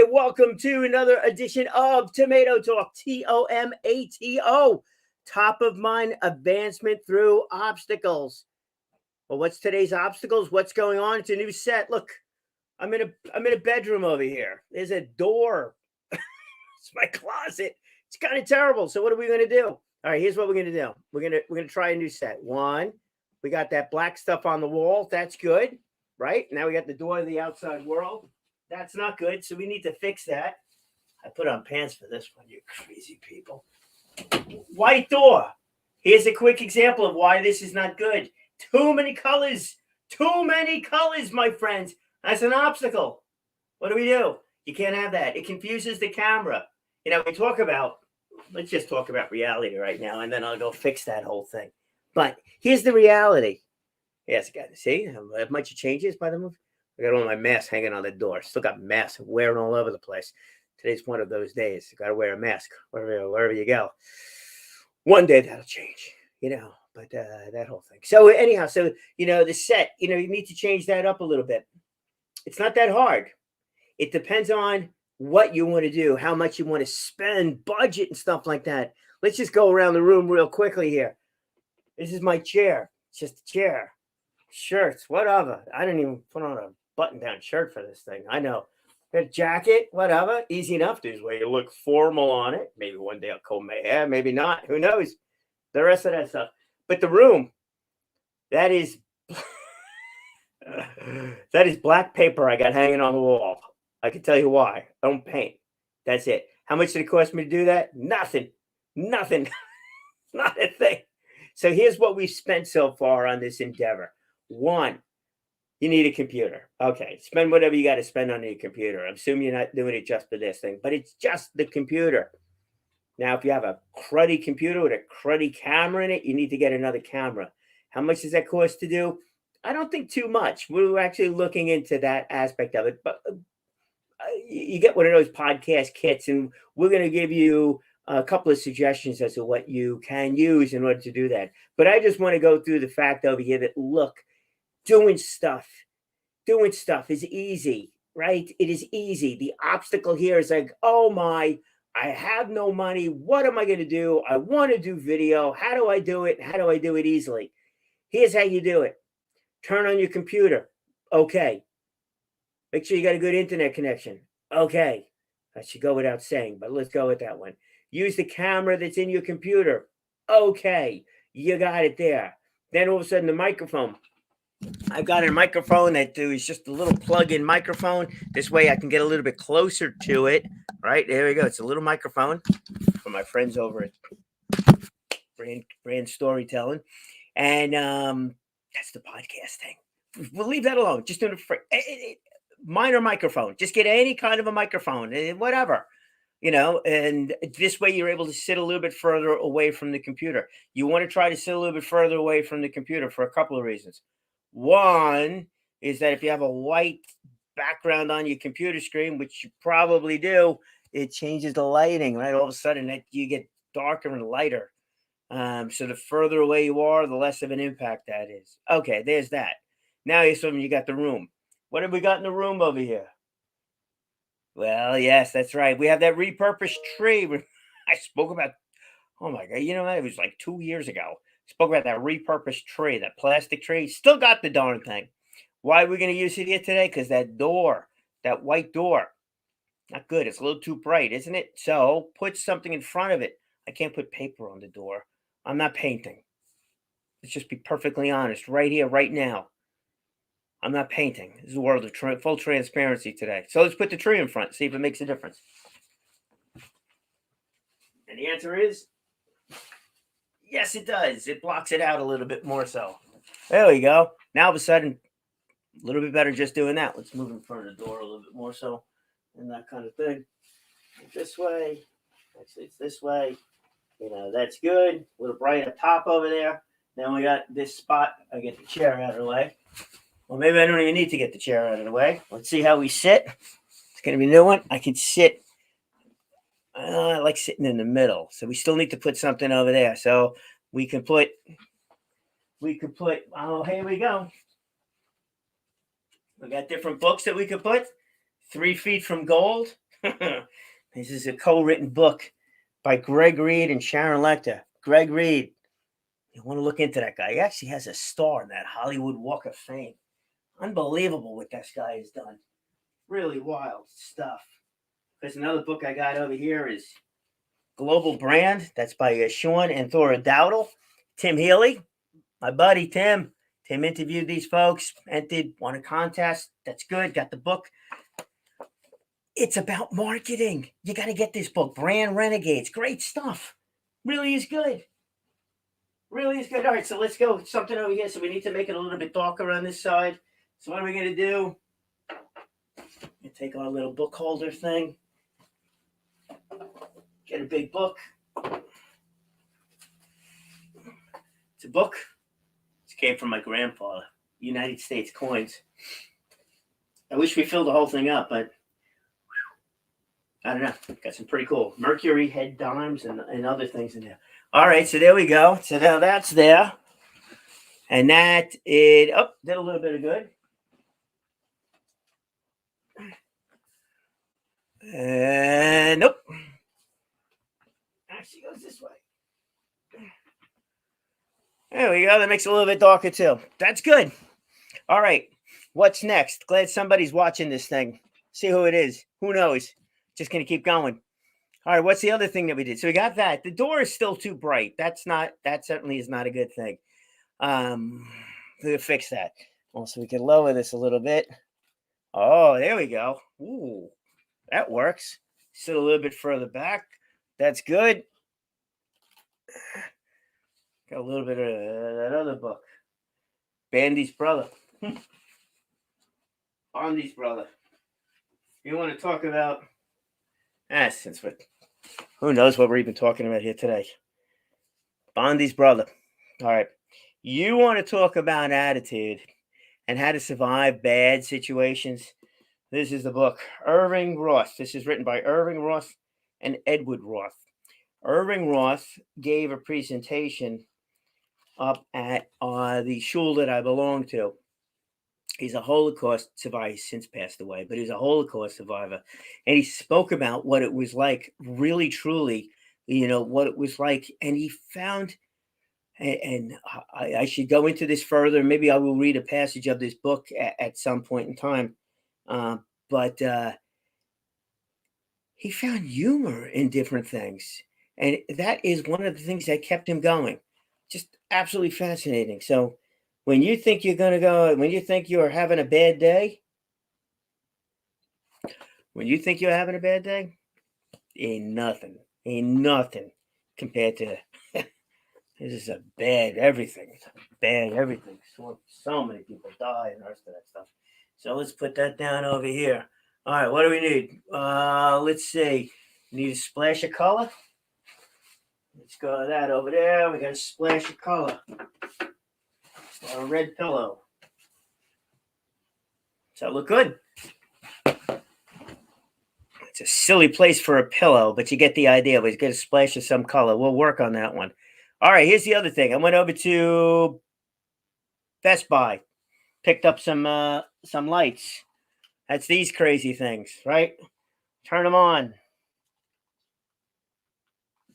and welcome to another edition of Tomato Talk, TOMATO, top of mind advancement through obstacles. Well, what's today's obstacles? What's going on? It's a new set. Look, I'm in a bedroom over here. There's a door. It's my closet. It's kind of terrible. So what are we going to do? All right, here's what we're going to do. We're going to try a new set. One, we got that black stuff on the wall. That's good, right? Now we got the door of the outside world. That's not good. So we need to fix that. I put on pants for this one, you crazy people. White door. Here's a quick example of why this is not good. Too many colors. Too many colors, my friends. That's an obstacle. What do? You can't have that. It confuses the camera. You know, let's just talk about reality right now, and then I'll go fix that whole thing. But here's the reality. Yes, guys, see, how much it changes by the move. I got all my masks hanging on the door. Still got masks wearing all over the place. Today's one of those days. You got to wear a mask wherever you go. One day that'll change, but that whole thing. So anyhow, the set, you need to change that up a little bit. It's not that hard. It depends on what you want to do, how much you want to spend, budget and stuff like that. Let's just go around the room real quickly here. This is my chair. It's just a chair. Shirts, whatever. I didn't even put on a button-down shirt for this thing. I know. A jacket, whatever. Easy enough. There's where you look formal on it. Maybe one day I'll comb my hair. Maybe not. Who knows? The rest of that stuff. But the room, that is black paper I got hanging on the wall. I can tell you why. I don't paint. That's it. How much did it cost me to do that? Nothing. Not a thing. So here's what we've spent so far on this endeavor. One, you need a computer. Okay, spend whatever you got to spend on your computer. I'm assuming you're not doing it just for this thing, but it's just the computer. Now, if you have a cruddy computer with a cruddy camera in it, you need to get another camera. How much does that cost to do? I don't think too much. We're actually looking into that aspect of it, but you get one of those podcast kits, and we're going to give you a couple of suggestions as to what you can use in order to do that. But I just want to go through the fact over here that, look, doing stuff is easy, right? It is easy. The obstacle here is like, oh my, I have no money. What am I going to do? I want to do video. How do I do it? How do I do it easily? Here's how you do it. Turn on your computer. Okay. Make sure you got a good internet connection. Okay. That should go without saying, but let's go with that one. Use the camera that's in your computer. Okay. You got it there. Then all of a sudden the microphone. I've got a microphone that is just a little plug-in microphone. This way I can get a little bit closer to it. Right, there we go. It's a little microphone for my friends over at Brand Storytelling. And that's the podcast thing. We'll leave that alone. Just do it minor microphone. Just get any kind of a microphone, whatever. And this way you're able to sit a little bit further away from the computer. You want to try to sit a little bit further away from the computer for a couple of reasons. One is that if you have a white background on your computer screen, which you probably do, it changes the lighting, right? All of a sudden you get darker and lighter. So the further away you are, the less of an impact that is. Okay, there's that. Now you got the room. What have we got in the room over here? Well, yes, that's right. We have that repurposed tree. I spoke about, oh my God, it was like 2 years ago. Spoke about that repurposed tree, that plastic tree. Still got the darn thing. Why are we going to use it here today? Because that door, that white door, not good. It's a little too bright, isn't it? So put something in front of it. I can't put paper on the door. I'm not painting. Let's just be perfectly honest right here, right now. I'm not painting. This is a world of full transparency today. So let's put the tree in front, see if it makes a difference. And the answer is, yes, it does. It blocks it out a little bit more so. There we go. Now, all of a sudden, a little bit better just doing that. Let's move in front of the door a little bit more so and that kind of thing. This way. Actually, it's this way. That's good. A little bright up top over there. Then we got this spot. I get the chair out of the way. Well, maybe I don't even need to get the chair out of the way. Let's see how we sit. It's going to be a new one. I can sit. I like sitting in the middle. So we still need to put something over there. So we could put, oh, here we go. We got different books that we could put. 3 feet from gold. This is a co-written book by Greg Reed and Sharon Lecter. Greg Reed, you want to look into that guy. He actually has a star in that Hollywood Walk of Fame. Unbelievable what this guy has done. Really wild stuff. There's another book I got over here is Global Brand. That's by Sean and Thora Dowdle. Tim Healy, my buddy Tim. Tim interviewed these folks, entered, won a contest. That's good. Got the book. It's about marketing. You got to get this book, Brand Renegades. Great stuff. Really is good. Really is good. All right, so let's go something over here. So we need to make it a little bit darker on this side. So what are we going to do? You take our little book holder thing. Get a big book. It's a book. It came from my grandfather. United States coins. I wish we filled the whole thing up, but I don't know. Got some pretty cool Mercury head dimes and other things in there. All right, so there we go. So now that's there. And that did a little bit of good. And nope. Actually goes this way. There we go. That makes it a little bit darker too. That's good. All right. What's next? Glad somebody's watching this thing. See who it is. Who knows? Just going to keep going. All right. What's the other thing that we did? So we got that. The door is still too bright. That certainly is not a good thing. We'll fix that. Also, we can lower this a little bit. Oh, there we go. Ooh, that works. Sit a little bit further back. That's good. Got a little bit of that other book. Bandy's brother. Bandy's brother. You want to talk about who knows what we're even talking about here today. Bandy's brother. All right. You want to talk about attitude and how to survive bad situations. This is the book. Irving Roth. This is written by Irving Roth and Edward Roth. Irving Roth gave a presentation up at the shul that I belong to. He's a Holocaust survivor. He's since passed away, but he's a Holocaust survivor. And he spoke about what it was like, really, truly, what it was like. And he found, and I should go into this further. Maybe I will read a passage of this book at some point in time. But he found humor in different things. And that is one of the things that kept him going. Just absolutely fascinating. So when you think you're going to go, when you think you're having a bad day, ain't nothing compared to this is a bad everything. So many people die and the rest of that stuff. So let's put that down over here. All right, what do we need? Let's see. We need a splash of color. Let's go to that over there. We got a splash of color. Or a red pillow. Does that look good? It's a silly place for a pillow, but you get the idea. We get a splash of some color. We'll work on that one. All right, here's the other thing. I went over to Best Buy. Picked up some lights. That's these crazy things, right? Turn them on.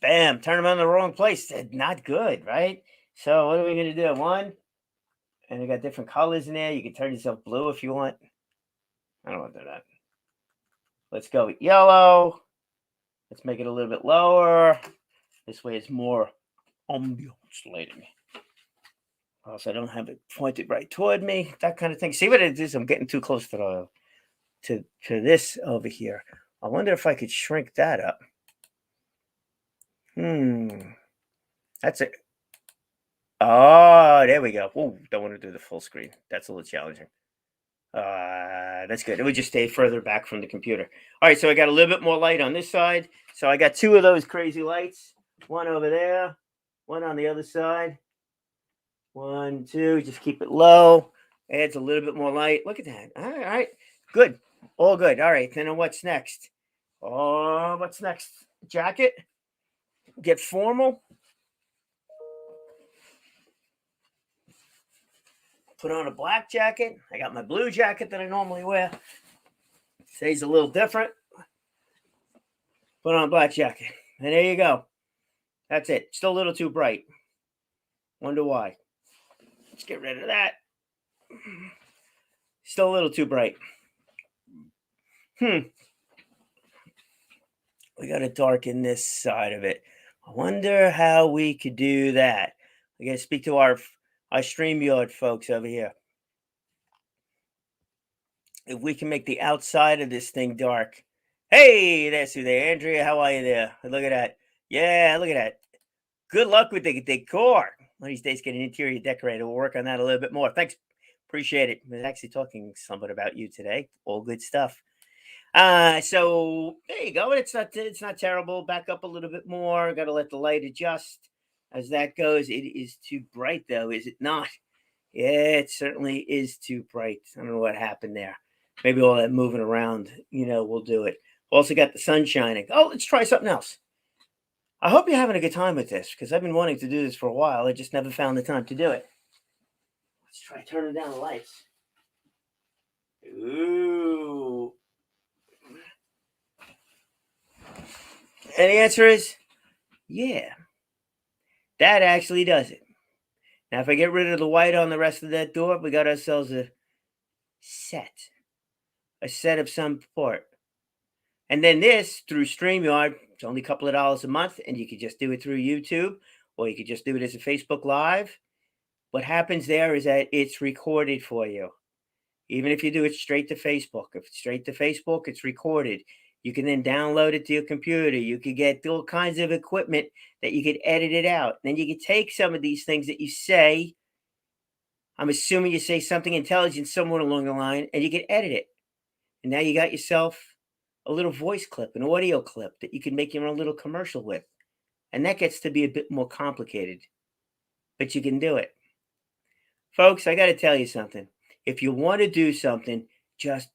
Bam, turn them on the wrong place. Not good, right? So what are we going to do? One, and they got different colors in there. You can turn yourself blue if you want. I don't want to do that. Let's go with yellow. Let's make it a little bit lower. This way it's more ambiance lighting. Also, I don't have it pointed right toward me. That kind of thing. See what it is? I'm getting too close to this over here. I wonder if I could shrink that up. That's it. Oh, there we go. Ooh, don't want to do the full screen. That's a little challenging. That's good. It would just stay further back from the computer. All right, so I got a little bit more light on this side. So I got two of those crazy lights. One over there, one on the other side. 1, 2, just keep it low. Adds a little bit more light. Look at that. All right, good. All good. All right, then what's next? Oh, what's next? Jacket. Get formal. Put on a black jacket. I got my blue jacket that I normally wear. Today's a little different. Put on a black jacket. And there you go. That's it. Still a little too bright. Wonder why. Let's get rid of that. Still a little too bright. We got to darken this side of it. I wonder how we could do that. I got to speak to our StreamYard folks over here. If we can make the outside of this thing dark. Hey, that's you there, Andrea. How are you there? Look at that. Yeah, look at that. Good luck with the decor. One of these days, get an interior decorator. We'll work on that a little bit more. Thanks. Appreciate it. I was actually talking somewhat about you today. All good stuff. So there you go. It's not terrible. Back up a little bit more. Got to let the light adjust as that goes. It is too bright, though, is it not? Yeah, it certainly is too bright. I don't know what happened there. Maybe all that moving around, will do it. Also got the sun shining. Oh, let's try something else. I hope you're having a good time with this because I've been wanting to do this for a while. I just never found the time to do it. Let's try turning down the lights. Ooh. And the answer is, yeah. That actually does it. Now, if I get rid of the white on the rest of that door, we got ourselves a set of some sort. And then this, through StreamYard, it's only a couple of dollars a month, and you could just do it through YouTube, or you could just do it as a Facebook Live. What happens there is that it's recorded for you. Even if you do it straight to Facebook. If it's straight to Facebook, it's recorded. You can then download it to your computer. You could get all kinds of equipment that you could edit it out. Then you could take some of these things that you say. I'm assuming you say something intelligent somewhere along the line, and you can edit it. And now you got yourself a little voice clip, an audio clip that you can make your own little commercial with. And that gets to be a bit more complicated, but you can do it. Folks, I got to tell you something. If you want to do something, just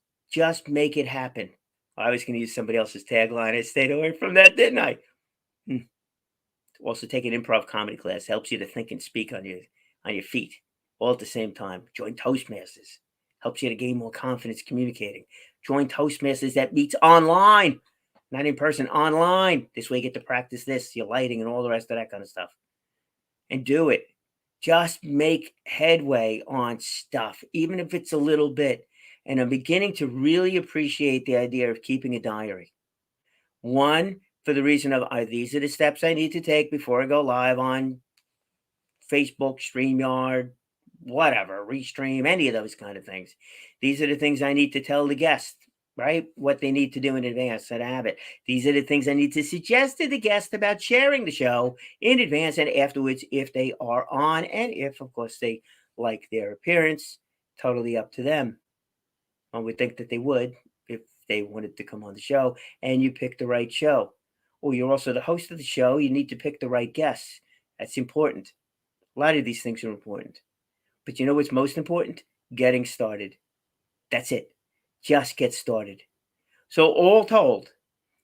make it happen. I was going to use somebody else's tagline. I stayed away from that, didn't I? Also, take an improv comedy class. Helps you to think and speak on your feet all at the same time. Join Toastmasters. Helps you to gain more confidence communicating. Join Toastmasters that meets online, not in person, online. This way you get to practice this, your lighting and all the rest of that kind of stuff. And do it. Just make headway on stuff, even if it's a little bit. And I'm beginning to really appreciate the idea of keeping a diary. One, for the reason of these are the steps I need to take before I go live on Facebook, StreamYard, whatever, Restream, any of those kind of things. These are the things I need to tell the guest, right? What they need to do in advance, so to have it. These are the things I need to suggest to the guest about sharing the show in advance and afterwards if they are on, and if, of course, they like their appearance, totally up to them. I would think that they would if they wanted to come on the show and you pick the right show. Or you're also the host of the show, you need to pick the right guests. That's important. A lot of these things are important. But you know what's most important? Getting started. That's it. Just get started. So all told,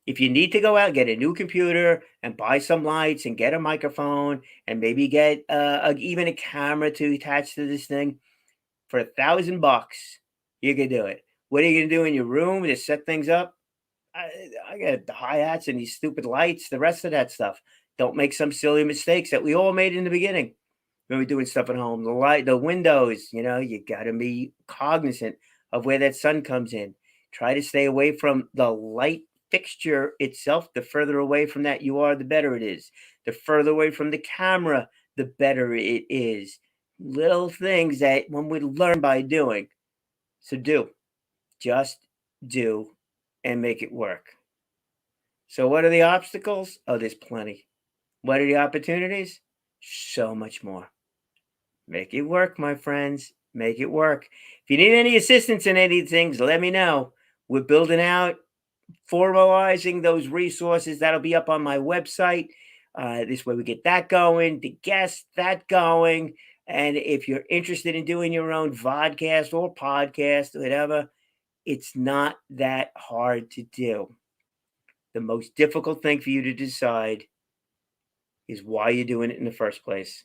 if you need to go out and get a new computer and buy some lights and get a microphone and maybe get even a camera to attach to this thing, for $1,000, you can do it. What are you going to do in your room to set things up? I got the hi-hats and these stupid lights, the rest of that stuff. Don't make some silly mistakes that we all made in the beginning when we're doing stuff at home. The light, the windows, you got to be cognizant of where that sun comes in. Try to stay away from the light fixture itself. The further away from that you are, the better it is. The further away from the camera, the better it is. Little things that one would learn by doing. So just do and make it work. So what are the obstacles? Oh, there's plenty. What are the opportunities? So much more. Make it work, my friends. Make it work. If you need any assistance in any things, let me know. We're building out, formalizing those resources. That'll be up on my website. This way we get that going, the guests, that going. And if you're interested in doing your own vodcast or podcast, whatever, it's not that hard to do. The most difficult thing for you to decide is why you're doing it in the first place.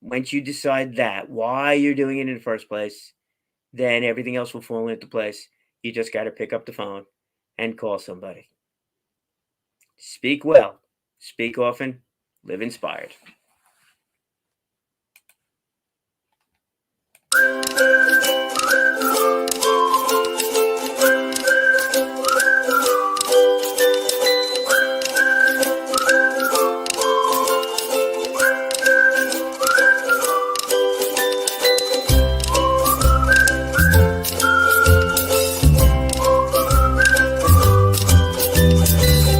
Once you decide that, why you're doing it in the first place, then everything else will fall into place. You just got to pick up the phone and call somebody. Speak well, speak often, live inspired.